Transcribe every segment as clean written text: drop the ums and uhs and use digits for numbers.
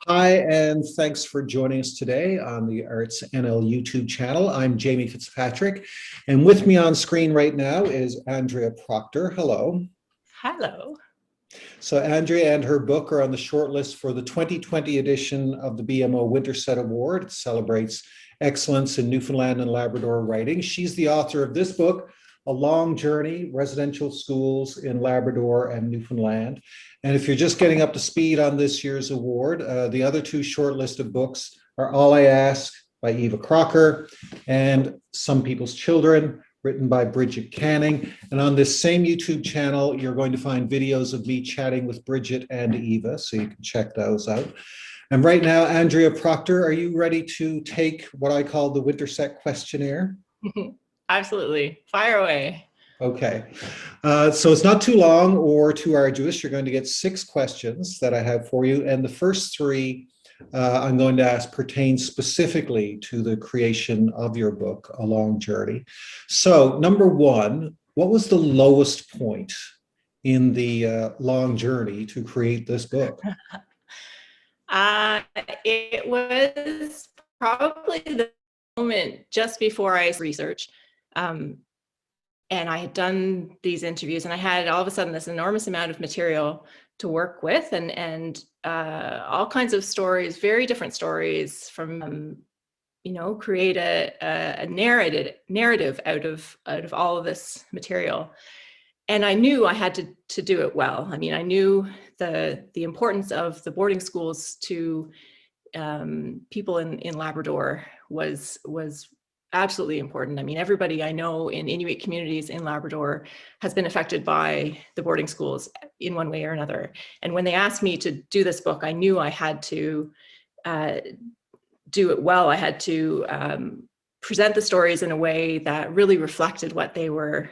Hi, and thanks for joining us today on the Arts NL YouTube channel. I'm Jamie Fitzpatrick, and with me on screen right now is Andrea Proctor. Hello. Hello. So Andrea and her book are on the shortlist for the 2020 edition of the BMO Winterset Award. It celebrates excellence in Newfoundland and Labrador writing. She's the author of this book, A Long Journey, Residential Schools in Labrador and Newfoundland. And if you're just getting up to speed on this year's award, the other two shortlisted books are All I Ask by Eva Crocker and Some People's Children, written by Bridget Canning. And on this same YouTube channel, you're going to find videos of me chatting with Bridget and Eva, so you can check those out. And right now, Andrea Proctor, are you ready to take what I call the Winterset questionnaire? Absolutely. Fire away. Okay, so it's not too long or too arduous. You're going to get 6 questions that I have for you. And the first 3 I'm going to ask pertain specifically to the creation of your book, A Long Journey. So number 1, what was the lowest point in the long journey to create this book? It was probably the moment just before I researched. And I had done these interviews and I had all of a sudden this enormous amount of material to work with and all kinds of stories, very different stories from, create a narrative out of all of this material. And I knew I had to do it well. I mean, I knew the importance of the boarding schools to people in Labrador was absolutely important. I mean, everybody I know in Inuit communities in Labrador has been affected by the boarding schools in one way or another. And when they asked me to do this book, I knew I had to do it well. I had to present the stories in a way that really reflected what they were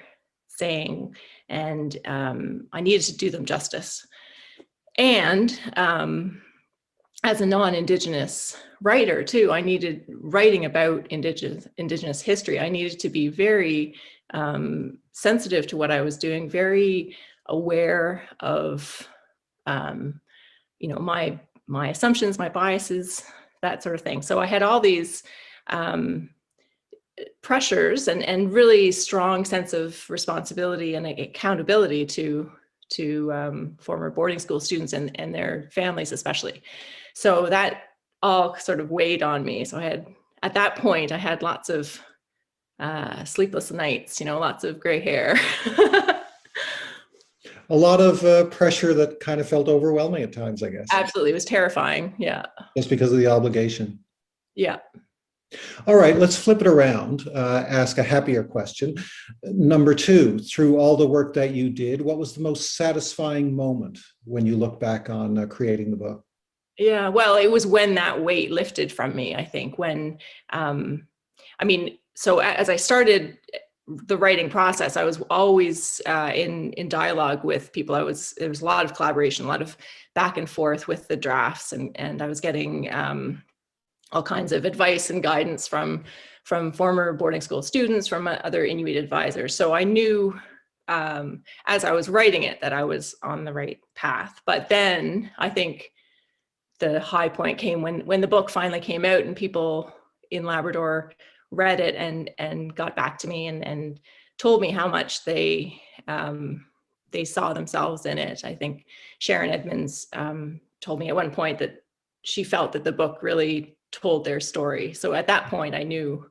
saying. And I needed to do them justice. And as a non-Indigenous writer too, I needed writing about Indigenous history. I needed to be very sensitive to what I was doing, very aware of, my assumptions, my biases, that sort of thing. So I had all these pressures and really strong sense of responsibility and accountability to former boarding school students and their families especially. So that all sort of weighed on me. So at that point, I had lots of sleepless nights, lots of gray hair. A lot of pressure that kind of felt overwhelming at times, I guess. Absolutely, it was terrifying, yeah. Just because of the obligation. Yeah. All right, let's flip it around, ask a happier question. Number 2, through all the work that you did, what was the most satisfying moment when you look back on creating the book? Yeah, well, it was when that weight lifted from me, I think, when, so as I started the writing process, I was always in dialogue with people. There was a lot of collaboration, a lot of back and forth with the drafts, and I was getting all kinds of advice and guidance from former boarding school students, from other Inuit advisors. So I knew as I was writing it that I was on the right path. But then I think the high point came when the book finally came out and people in Labrador read it and got back to me and told me how much they saw themselves in it. I think Sharon Edmonds told me at one point that she felt that the book really told their story. So at that point, I knew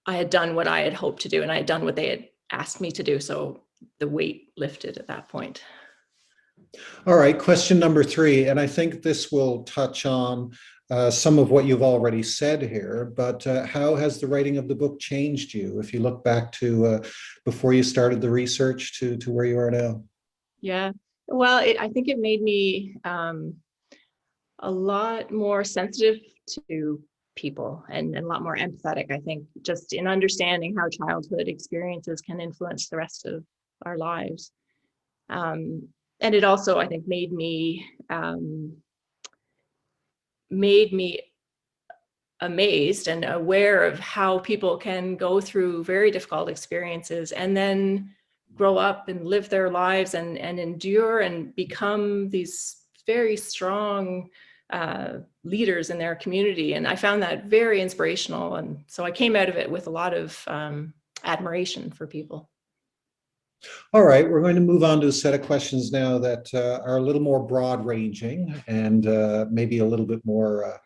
I had done what I had hoped to do and I had done what they had asked me to do. So the weight lifted at that point. All right, question number 3, and I think this will touch on some of what you've already said here, but how has the writing of the book changed you if you look back to before you started the research to where you are now? Yeah, well, I think it made me a lot more sensitive to people and a lot more empathetic, I think, just in understanding how childhood experiences can influence the rest of our lives. and it also, I think, made me amazed and aware of how people can go through very difficult experiences and then grow up and live their lives and endure and become these very strong leaders in their community. And I found that very inspirational. And so I came out of it with a lot of admiration for people. All right, we're going to move on to a set of questions now that are a little more broad ranging and maybe a little bit more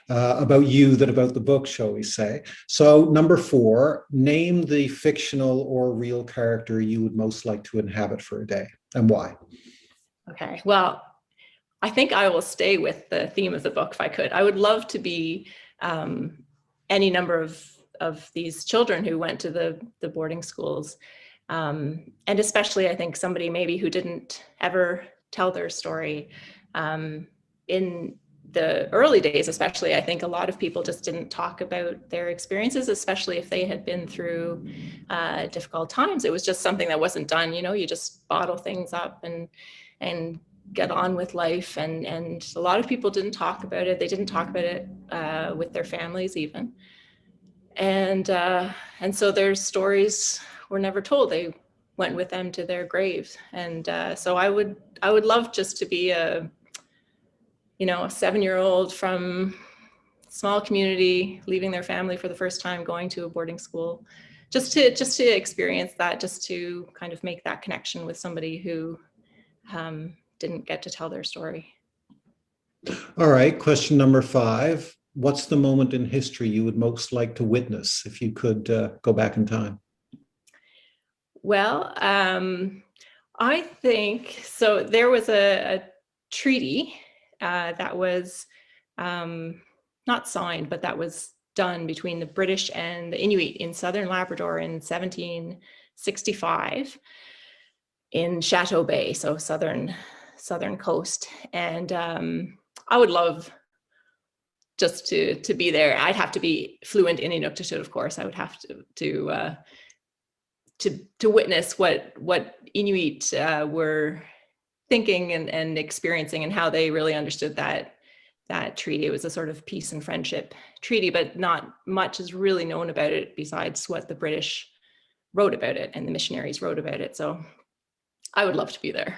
about you than about the book, shall we say. So number 4, name the fictional or real character you would most like to inhabit for a day and why. Okay, well, I think I will stay with the theme of the book if I could. I would love to be any number of these children who went to the boarding schools. And especially, I think, somebody maybe who didn't ever tell their story. In the early days, especially, I think a lot of people just didn't talk about their experiences, especially if they had been through difficult times. It was just something that wasn't done. You just bottle things up and get on with life. And a lot of people didn't talk about it. They didn't talk about it with their families even. And so their stories were never told. They went with them to their graves. And so I would love just to be a 7-year-old from small community, leaving their family for the first time, going to a boarding school, just to experience that, just to kind of make that connection with somebody who didn't get to tell their story. All right, question number 5. What's the moment in history you would most like to witness if you could go back in time? Well, I think so. There was a treaty that was not signed, but that was done between the British and the Inuit in southern Labrador in 1765 in Chateau Bay, so southern coast. And I would love just to be there. I'd have to be fluent in Inuktitut, of course. I would have to witness what Inuit were thinking and experiencing, and how they really understood that treaty. It was a sort of peace and friendship treaty, but not much is really known about it besides what the British wrote about it and the missionaries wrote about it. So I would love to be there.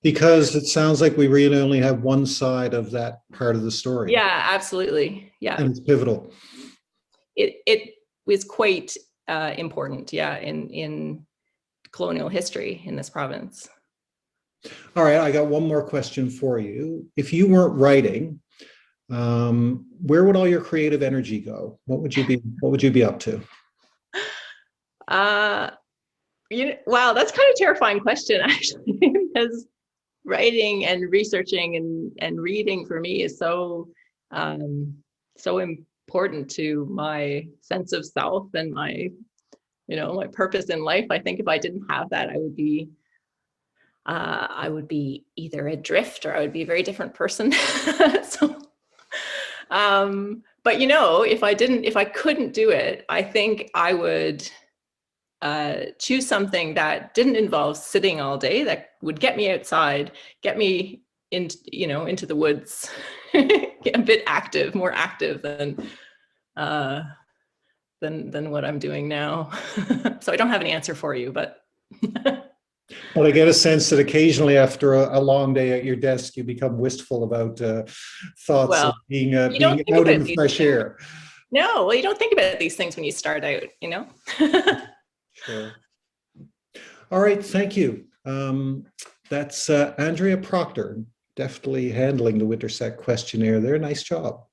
Because it sounds like we really only have one side of that part of the story. Yeah, absolutely. Yeah. And it's pivotal. It was quite important, yeah, in colonial history in this province. All right, I got one more question for you. If you weren't writing, where would all your creative energy go? What would you be up to? Wow, that's kind of a terrifying question, actually, because writing and researching and reading for me is so important to my sense of self and my purpose in life. I think if I didn't have that, I would be either adrift or I would be a very different person. So, but if I couldn't do it, I think I would choose something that didn't involve sitting all day, that would get me outside, get me into the woods, get a bit active, more active than what I'm doing now. So I don't have an answer for you, but. Well, I get a sense that occasionally after a long day at your desk, you become wistful about thoughts of being out in the fresh air. No, well, you don't think about these things when you start out, Sure. All right, thank you. That's Andrea Proctor, deftly handling the Wintersec questionnaire there. Nice job.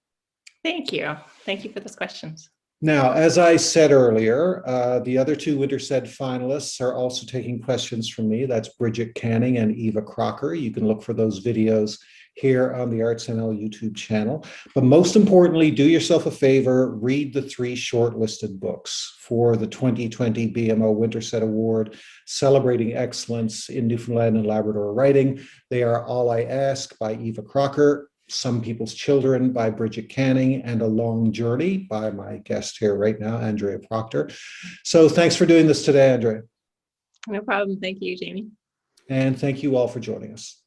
Thank you. Thank you for those questions. Now, as I said earlier, the other 2 Winterset finalists are also taking questions from me. That's Bridget Canning and Eva Crocker. You can look for those videos here on the ArtsNL YouTube channel. But most importantly, do yourself a favor, read the 3 shortlisted books for the 2020 BMO Winterset Award, celebrating excellence in Newfoundland and Labrador writing. They are All I Ask by Eva Crocker, Some People's Children by Bridget Canning, and A Long Journey by my guest here right now, Andrea Proctor. So thanks for doing this today, Andrea. No problem. Thank you, Jamie. And thank you all for joining us.